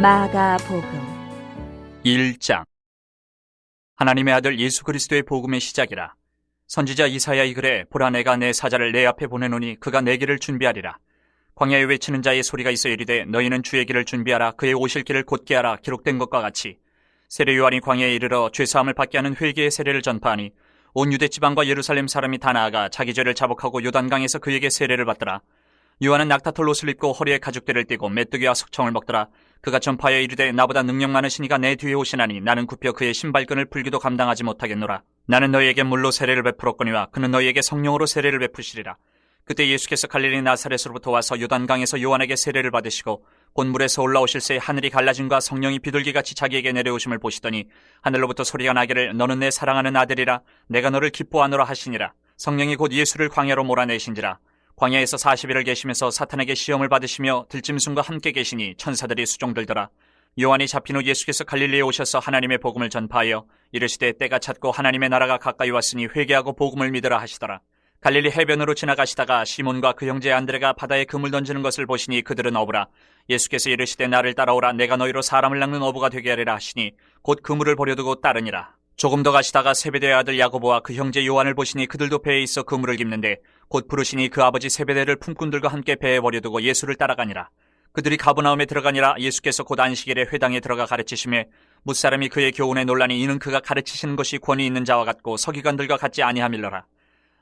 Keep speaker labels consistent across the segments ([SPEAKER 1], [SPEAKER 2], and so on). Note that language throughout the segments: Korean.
[SPEAKER 1] 마가복음
[SPEAKER 2] 1장. 하나님의 아들 예수 그리스도의 복음의 시작이라. 선지자 이사야 이글에 보라 내가 내 사자를 내 앞에 보내노니 그가 내 길을 준비하리라. 광야에 외치는 자의 소리가 있어 이르되 너희는 주의 길을 준비하라. 그의 오실 길을 곧게 하라. 기록된 것과 같이 세례 요한이 광야에 이르러 죄사함을 받게 하는 회개의 세례를 전파하니 온 유대 지방과 예루살렘 사람이 다 나아가 자기 죄를 자복하고 요단강에서 그에게 세례를 받더라. 요한은 낙타털 옷을 입고 허리에 가죽대를 띠고 메뚜기와 석청을 먹더라. 그가 전파하여 이르되 나보다 능력 많으시니가 내 뒤에 오시나니 나는 굽혀 그의 신발끈을 풀기도 감당하지 못하겠노라. 나는 너희에게 물로 세례를 베풀었거니와 그는 너희에게 성령으로 세례를 베푸시리라. 그때 예수께서 갈릴리 나사렛으로부터 와서 요단강에서 요한에게 세례를 받으시고 곧 물에서 올라오실새 하늘이 갈라짐과 성령이 비둘기같이 자기에게 내려오심을 보시더니 하늘로부터 소리가 나기를 너는 내 사랑하는 아들이라 내가 너를 기뻐하노라 하시니라. 성령이 곧 예수를 광야로 몰아내신지라. 광야에서 40일을 계시면서 사탄에게 시험을 받으시며 들짐승과 함께 계시니 천사들이 수종들더라. 요한이 잡힌 후 예수께서 갈릴리에 오셔서 하나님의 복음을 전파하여 이르시되 때가 찼고 하나님의 나라가 가까이 왔으니 회개하고 복음을 믿으라 하시더라. 갈릴리 해변으로 지나가시다가 시몬과 그 형제 안드레가 바다에 그물 던지는 것을 보시니 그들은 어부라. 예수께서 이르시되 나를 따라오라. 내가 너희로 사람을 낚는 어부가 되게 하리라 하시니 곧 그물을 버려두고 따르니라. 조금 더 가시다가 세베대의 아들 야고보와 그 형제 요한을 보시니 그들도 배에 있어 그물을 깁는데 곧 부르시니 그 아버지 세베대를 품꾼들과 함께 배에 버려두고 예수를 따라가니라. 그들이 가버나움에 들어가니라. 예수께서 곧 안식일에 회당에 들어가 가르치시매 뭇사람이 그의 교훈에 놀라니 이는 그가 가르치시는 것이 권위 있는 자와 같고 서기관들과 같지 아니함일러라.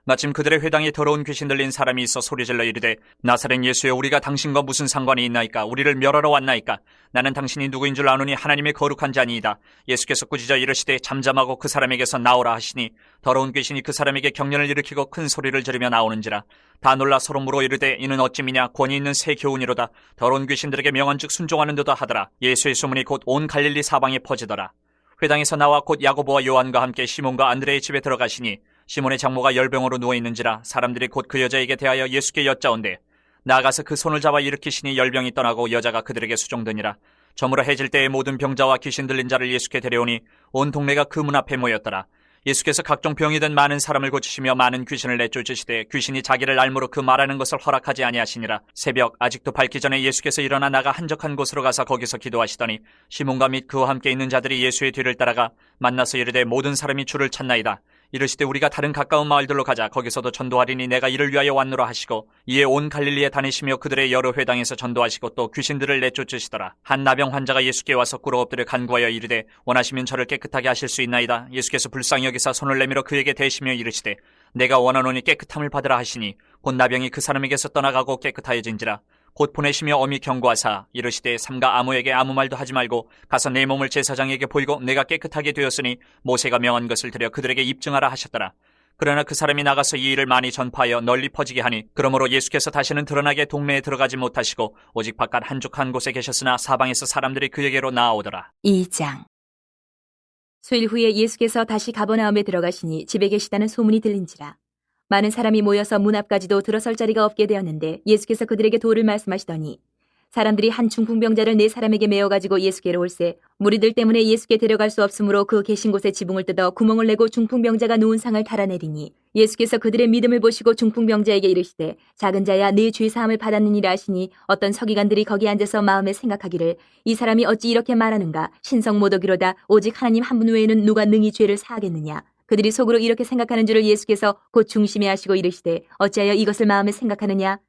[SPEAKER 2] 마침 그들의 회당에 더러운 귀신 들린 사람이 있어 소리질러 이르되 나사렛 예수여 우리가 당신과 무슨 상관이 있나이까? 우리를 멸하러 왔나이까? 나는 당신이 누구인 줄 아노니 하나님의 거룩한 자니이다. 예수께서 꾸짖어 이르시되 잠잠하고 그 사람에게서 나오라 하시니 더러운 귀신이 그 사람에게 경련을 일으키고 큰 소리를 지르며 나오는지라. 다 놀라 서로 물어 이르되 이는 어찌미냐? 권위 있는 새 교훈이로다. 더러운 귀신들에게 명한즉 순종하는 듯도 하더라. 예수의 소문이 곧 온 갈릴리 사방에 퍼지더라. 회당에서 나와 곧 야고보와 요한과 함께 시몬과 안드레의 집에 들어가시니 시몬의 장모가 열병으로 누워있는지라. 사람들이 곧 그 여자에게 대하여 예수께 여짜온대 나아가서 그 손을 잡아 일으키시니 열병이 떠나고 여자가 그들에게 수종드니라. 저물어 해질 때에 모든 병자와 귀신 들린 자를 예수께 데려오니 온 동네가 그 문 앞에 모였더라. 예수께서 각종 병이 든 많은 사람을 고치시며 많은 귀신을 내쫓으시되 귀신이 자기를 알므로 그 말하는 것을 허락하지 아니하시니라. 새벽 아직도 밝기 전에 예수께서 일어나 나가 한적한 곳으로 가서 거기서 기도하시더니 시몬과 및 그와 함께 있는 자들이 예수의 뒤를 따라가 만나서 이르되 모든 사람이 주를 찾나이다. 이르시되 우리가 다른 가까운 마을들로 가자. 거기서도 전도하리니 내가 이를 위하여 왔노라 하시고 이에 온 갈릴리에 다니시며 그들의 여러 회당에서 전도하시고 또 귀신들을 내쫓으시더라. 한 나병 환자가 예수께 와서 꿇어 엎드려 간구하여 이르되 원하시면 저를 깨끗하게 하실 수 있나이다. 예수께서 불쌍히 여기사 손을 내밀어 그에게 대시며 이르시되 내가 원하노니 깨끗함을 받으라 하시니 곧 나병이 그 사람에게서 떠나가고 깨끗하여진지라. 곧 보내시며 엄히 경고하사 이르시되 삼가 아무에게 아무 말도 하지 말고 가서 내 몸을 제사장에게 보이고 내가 깨끗하게 되었으니 모세가 명한 것을 들여 그들에게 입증하라 하셨더라. 그러나 그 사람이 나가서 이 일을 많이 전파하여 널리 퍼지게 하니 그러므로 예수께서 다시는 드러나게 동네에 들어가지 못하시고 오직 바깥 한적한 곳에 계셨으나 사방에서 사람들이 그에게로 나아오더라.
[SPEAKER 1] 2장. 수일 후에 예수께서 다시 가버나움에 들어가시니 집에 계시다는 소문이 들린지라. 많은 사람이 모여서 문 앞까지도 들어설 자리가 없게 되었는데 예수께서 그들에게 도를 말씀하시더니 사람들이 한 중풍병자를 4사람에게 메어가지고 예수께로 올세 무리들 때문에 예수께 데려갈 수 없으므로 그 계신 곳에 지붕을 뜯어 구멍을 내고 중풍병자가 누운 상을 달아내리니 예수께서 그들의 믿음을 보시고 중풍병자에게 이르시되 작은 자야 네 죄사함을 받았느니라 하시니 어떤 서기관들이 거기 앉아서 마음에 생각하기를 이 사람이 어찌 이렇게 말하는가? 신성모독이로다. 오직 하나님 한 분 외에는 누가 능히 죄를 사하겠느냐? 그들이 속으로 이렇게 생각하는 줄을 예수께서 곧 중심에 하시고 이르시되 어찌하여 이것을 마음에 생각하느냐?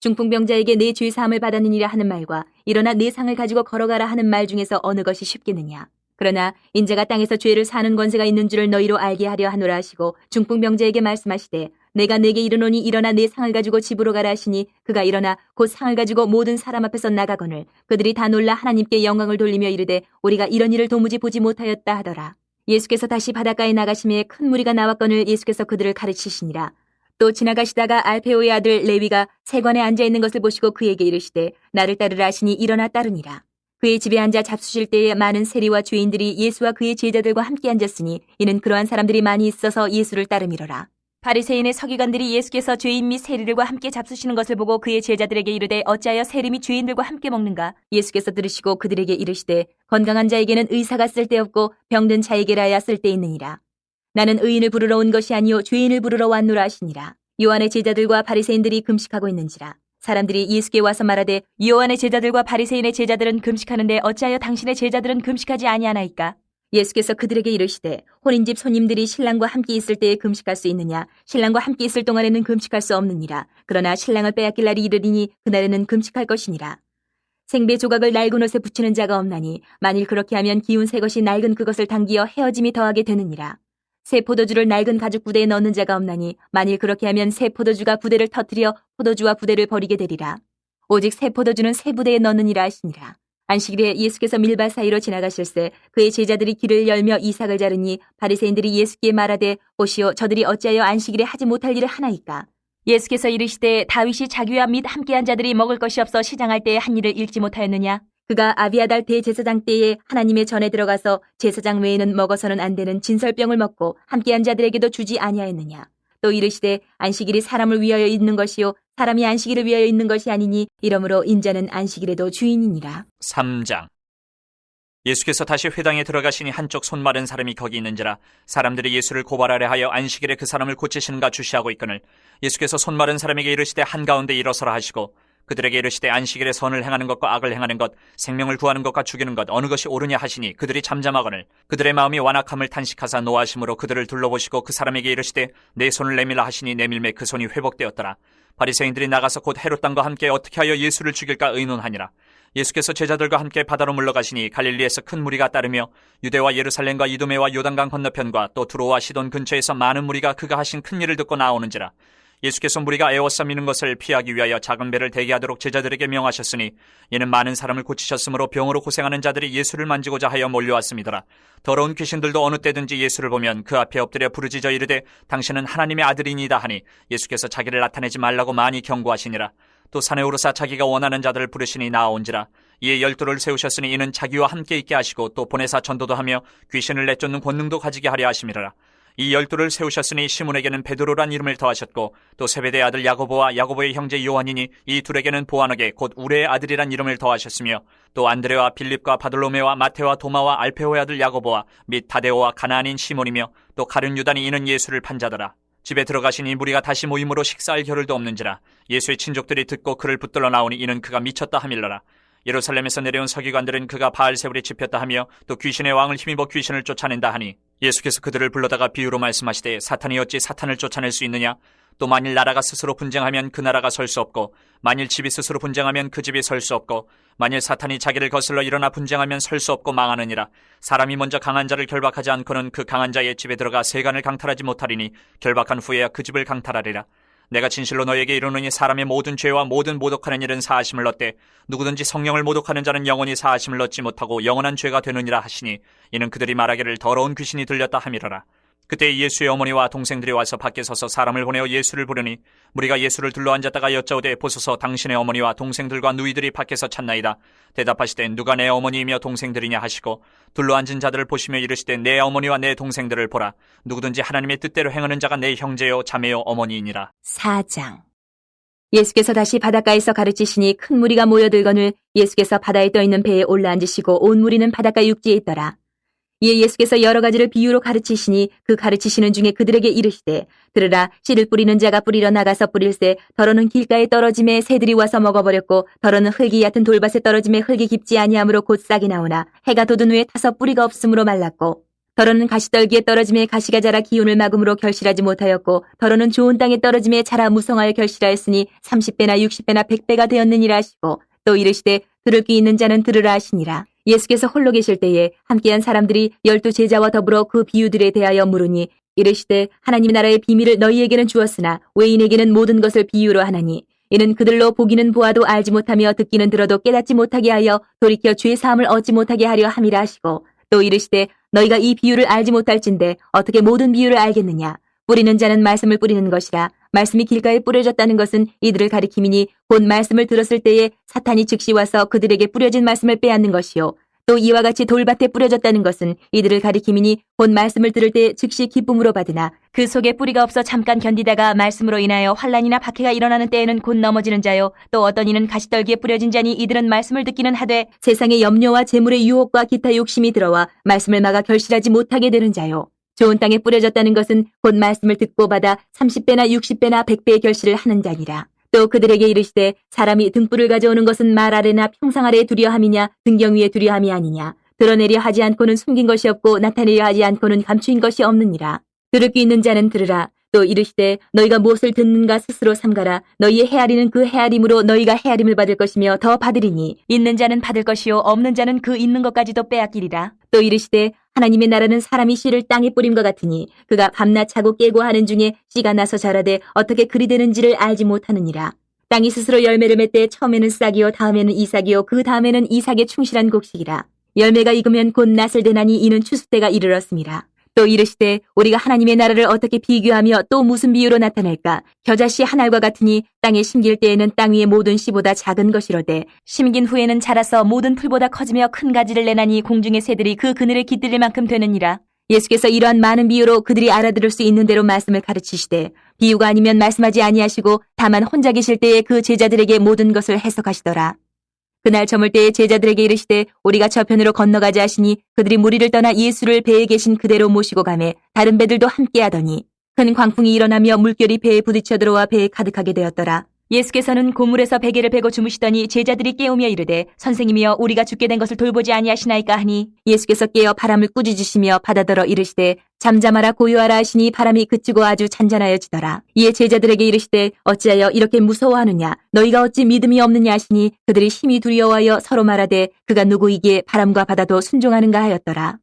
[SPEAKER 1] 중풍병자에게 내 죄사함을 받았느니라 하는 말과 일어나 내 상을 가지고 걸어가라 하는 말 중에서 어느 것이 쉽겠느냐? 그러나 인자가 땅에서 죄를 사는 권세가 있는 줄을 너희로 알게 하려 하노라 하시고 중풍병자에게 말씀하시되 내가 네게 이르노니 일어나 내 상을 가지고 집으로 가라 하시니 그가 일어나 곧 상을 가지고 모든 사람 앞에서 나가거늘 그들이 다 놀라 하나님께 영광을 돌리며 이르되 우리가 이런 일을 도무지 보지 못하였다 하더라. 예수께서 다시 바닷가에 나가심에 큰 무리가 나왔거늘 예수께서 그들을 가르치시니라. 또 지나가시다가 알페오의 아들 레위가 세관에 앉아있는 것을 보시고 그에게 이르시되 나를 따르라 하시니 일어나 따르니라. 그의 집에 앉아 잡수실 때에 많은 세리와 죄인들이 예수와 그의 제자들과 함께 앉았으니 이는 그러한 사람들이 많이 있어서 예수를 따름이로라. 바리새인의 서기관들이 예수께서 죄인 및 세리들과 함께 잡수시는 것을 보고 그의 제자들에게 이르되 어찌하여 세리 및 죄인들과 함께 먹는가? 예수께서 들으시고 그들에게 이르시되 건강한 자에게는 의사가 쓸데없고 병든 자에게라야 쓸데있느니라. 나는 의인을 부르러 온 것이 아니요 죄인을 부르러 왔노라 하시니라. 요한의 제자들과 바리새인들이 금식하고 있는지라. 사람들이 예수께 와서 말하되 요한의 제자들과 바리새인의 제자들은 금식하는데 어찌하여 당신의 제자들은 금식하지 아니하나이까? 예수께서 그들에게 이르시되 혼인집 손님들이 신랑과 함께 있을 때에 금식할 수 있느냐? 신랑과 함께 있을 동안에는 금식할 수 없느니라. 그러나 신랑을 빼앗길 날이 이르리니 그날에는 금식할 것이니라. 생배 조각을 낡은 옷에 붙이는 자가 없나니 만일 그렇게 하면 기운 새 것이 낡은 그것을 당기어 헤어짐이 더하게 되느니라. 새 포도주를 낡은 가죽 부대에 넣는 자가 없나니 만일 그렇게 하면 새 포도주가 부대를 터뜨려 포도주와 부대를 버리게 되리라. 오직 새 포도주는 새 부대에 넣느니라 하시니라. 안식일에 예수께서 밀밭 사이로 지나가실새 그의 제자들이 길을 열며 이삭을 자르니 바리새인들이 예수께 말하되 보시오 저들이 어찌하여 안식일에 하지 못할 일을 하나이까? 예수께서 이르시되 다윗이 자기와 및 함께한 자들이 먹을 것이 없어 시장할 때에 한 일을 읽지 못하였느냐? 그가 아비아달 대제사장 때에 하나님의 전에 들어가서 제사장 외에는 먹어서는 안 되는 진설병을 먹고 함께한 자들에게도 주지 아니하였느냐? 또 이르시되 안식일이 사람을 위하여 있는 것이요 사람이 안식일을 위하여 있는 것이 아니니 이러므로 인자는 안식일에도 주인이니라.
[SPEAKER 2] 3장. 예수께서 다시 회당에 들어가시니 한쪽 손 마른 사람이 거기 있는지라 사람들이 예수를 고발하려 하여 안식일에 그 사람을 고치시는가 주시하고 있거늘 예수께서 손 마른 사람에게 이르시되 한가운데 일어서라 하시고 그들에게 이르시되 안식일에 선을 행하는 것과 악을 행하는 것 생명을 구하는 것과 죽이는 것 어느 것이 옳으냐 하시니 그들이 잠잠하거늘 그들의 마음이 완악함을 탄식하사 노하심으로 그들을 둘러보시고 그 사람에게 이르시되 내 손을 내밀라 하시니 내밀매 그 손이 회복되었더라. 바리새인들이 나가서 곧 헤롯 당과 함께 어떻게 하여 예수를 죽일까 의논하니라. 예수께서 제자들과 함께 바다로 물러가시니 갈릴리에서 큰 무리가 따르며 유대와 예루살렘과 이두메와 요단강 건너편과 또 두로와 시돈 근처에서 많은 무리가 그가 하신 큰 일을 듣고 나오는지라. 예수께서 무리가 에워싸미는 것을 피하기 위하여 작은 배를 대기하도록 제자들에게 명하셨으니 이는 많은 사람을 고치셨으므로 병으로 고생하는 자들이 예수를 만지고자 하여 몰려왔음이더라. 더러운 귀신들도 어느 때든지 예수를 보면 그 앞에 엎드려 부르짖어 이르되 당신은 하나님의 아들이니이다 하니 예수께서 자기를 나타내지 말라고 많이 경고하시니라. 또 산에 오르사 자기가 원하는 자들을 부르시니 나아온지라. 이에 12를 세우셨으니 이는 자기와 함께 있게 하시고 또 보내사 전도도 하며 귀신을 내쫓는 권능도 가지게 하려 하심이라. 이 12를 세우셨으니 시몬에게는 베드로란 이름을 더하셨고 또 세베대의 아들 야고보와 야고보의 형제 요한이니 이 둘에게는 보아너게 곧 우레의 아들이란 이름을 더하셨으며 또 안드레와 빌립과 바돌로메와 마테와 도마와 알페오의 아들 야고보와 및 다데오와 가나안인 시몬이며 또 가룟 유다니 이는 예수를 판 자더라. 집에 들어가시니 무리가 다시 모임으로 식사할 겨를도 없는지라. 예수의 친족들이 듣고 그를 붙들러 나오니 이는 그가 미쳤다 하밀러라. 예루살렘에서 내려온 서기관들은 그가 바알세불에 집혔다 하며 또 귀신의 왕을 힘입어 귀신을 쫓아낸다 하니 예수께서 그들을 불러다가 비유로 말씀하시되 사탄이 어찌 사탄을 쫓아낼 수 있느냐? 또 만일 나라가 스스로 분쟁하면 그 나라가 설 수 없고 만일 집이 스스로 분쟁하면 그 집이 설 수 없고 만일 사탄이 자기를 거슬러 일어나 분쟁하면 설 수 없고 망하느니라. 사람이 먼저 강한 자를 결박하지 않고는 그 강한 자의 집에 들어가 세간을 강탈하지 못하리니 결박한 후에야 그 집을 강탈하리라. 내가 진실로 너에게 이르노니 사람의 모든 죄와 모든 모독하는 일은 사하심을 얻되 누구든지 성령을 모독하는 자는 영원히 사하심을 얻지 못하고 영원한 죄가 되느니라 하시니 이는 그들이 말하기를 더러운 귀신이 들렸다 함이러라. 그때 예수의 어머니와 동생들이 와서 밖에 서서 사람을 보내어 예수를 부르니 무리가 예수를 둘러앉았다가 여짜오되 보소서 당신의 어머니와 동생들과 누이들이 밖에서 찾나이다. 대답하시되 누가 내 어머니이며 동생들이냐 하시고 둘러앉은 자들을 보시며 이르시되 내 어머니와 내 동생들을 보라. 누구든지 하나님의 뜻대로 행하는 자가 내 형제요 자매요 어머니이니라.
[SPEAKER 1] 4장. 예수께서 다시 바닷가에서 가르치시니 큰 무리가 모여들거늘 예수께서 바다에 떠있는 배에 올라앉으시고 온 무리는 바닷가 육지에 있더라. 이에 예수께서 여러 가지를 비유로 가르치시니 그 가르치시는 중에 그들에게 이르시되 들으라 씨를 뿌리는 자가 뿌리러 나가서 뿌릴새 더러는 길가에 떨어짐에 새들이 와서 먹어버렸고 더러는 흙이 얕은 돌밭에 떨어짐에 흙이 깊지 아니하므로 곧 싹이 나오나 해가 돋은 후에 타서 뿌리가 없으므로 말랐고 더러는 가시떨기에 떨어짐에 가시가 자라 기운을 막음으로 결실하지 못하였고 더러는 좋은 땅에 떨어짐에 자라 무성하여 결실하였으니 30배나 60배나 100배가 되었느니라 하시고 또 이르시되 들을 귀 있는 자는 들으라 하시니라. 예수께서 홀로 계실 때에 함께한 사람들이 12 제자와 더불어 그 비유들에 대하여 물으니 이르시되 하나님 나라의 비밀을 너희에게는 주었으나 외인에게는 모든 것을 비유로 하나니 이는 그들로 보기는 보아도 알지 못하며 듣기는 들어도 깨닫지 못하게 하여 돌이켜 죄 사함을 얻지 못하게 하려 함이라 하시고 또 이르시되 너희가 이 비유를 알지 못할진대 어떻게 모든 비유를 알겠느냐? 뿌리는 자는 말씀을 뿌리는 것이라. 말씀이 길가에 뿌려졌다는 것은 이들을 가리킴이니 곧 말씀을 들었을 때에 사탄이 즉시 와서 그들에게 뿌려진 말씀을 빼앗는 것이요. 또 이와 같이 돌밭에 뿌려졌다는 것은 이들을 가리킴이니 곧 말씀을 들을 때 즉시 기쁨으로 받으나 그 속에 뿌리가 없어 잠깐 견디다가 말씀으로 인하여 환난이나 박해가 일어나는 때에는 곧 넘어지는 자요. 또 어떤 이는 가시떨기에 뿌려진 자니 이들은 말씀을 듣기는 하되 세상의 염려와 재물의 유혹과 기타 욕심이 들어와 말씀을 막아 결실하지 못하게 되는 자요. 좋은 땅에 뿌려졌다는 것은 곧 말씀을 듣고 받아 30배나 60배나 100배의 결실을 하는 자니라. 또 그들에게 이르시되 사람이 등불을 가져오는 것은 말 아래나 평상 아래에 두려함이냐 등경 위에 두려함이 아니냐. 드러내려 하지 않고는 숨긴 것이 없고 나타내려 하지 않고는 감추인 것이 없느니라. 들을 귀 있는 자는 들으라. 또 이르시되 너희가 무엇을 듣는가 스스로 삼가라. 너희의 헤아리는 그 헤아림으로 너희가 헤아림을 받을 것이며 더 받으리니 있는 자는 받을 것이요 없는 자는 그 있는 것까지도 빼앗기리라. 또 이르시되 하나님의 나라는 사람이 씨를 땅에 뿌림과 같으니 그가 밤낮 자고 깨고 하는 중에 씨가 나서 자라되 어떻게 그리 되는지를 알지 못하느니라. 땅이 스스로 열매를 맺되 처음에는 싹이요 다음에는 이삭이요 그 다음에는 이삭의 충실한 곡식이라. 열매가 익으면 곧 낫을 대나니 이는 추수 때가 이르렀습니다. 또 이르시되 우리가 하나님의 나라를 어떻게 비교하며 또 무슨 비유로 나타낼까? 겨자씨 한 알과 같으니 땅에 심길 때에는 땅 위의 모든 씨보다 작은 것이로되 심긴 후에는 자라서 모든 풀보다 커지며 큰 가지를 내나니 공중의 새들이 그 그늘에 깃들릴 만큼 되느니라. 예수께서 이러한 많은 비유로 그들이 알아들을 수 있는 대로 말씀을 가르치시되 비유가 아니면 말씀하지 아니하시고 다만 혼자 계실 때에 그 제자들에게 모든 것을 해석하시더라. 그날 저물 때에 제자들에게 이르시되 우리가 저편으로 건너가자 하시니 그들이 무리를 떠나 예수를 배에 계신 그대로 모시고 가매 다른 배들도 함께하더니 큰 광풍이 일어나며 물결이 배에 부딪혀 들어와 배에 가득하게 되었더라. 예수께서는 고물에서 베개를 베고 주무시더니 제자들이 깨우며 이르되 선생님이여 우리가 죽게 된 것을 돌보지 아니하시나이까 하니 예수께서 깨어 바람을 꾸짖으시며 바다더러 이르시되 잠잠하라 고요하라 하시니 바람이 그치고 아주 잔잔하여지더라. 이에 제자들에게 이르시되 어찌하여 이렇게 무서워하느냐 너희가 어찌 믿음이 없느냐 하시니 그들이 심히 두려워하여 서로 말하되 그가 누구이기에 바람과 바다도 순종하는가 하였더라.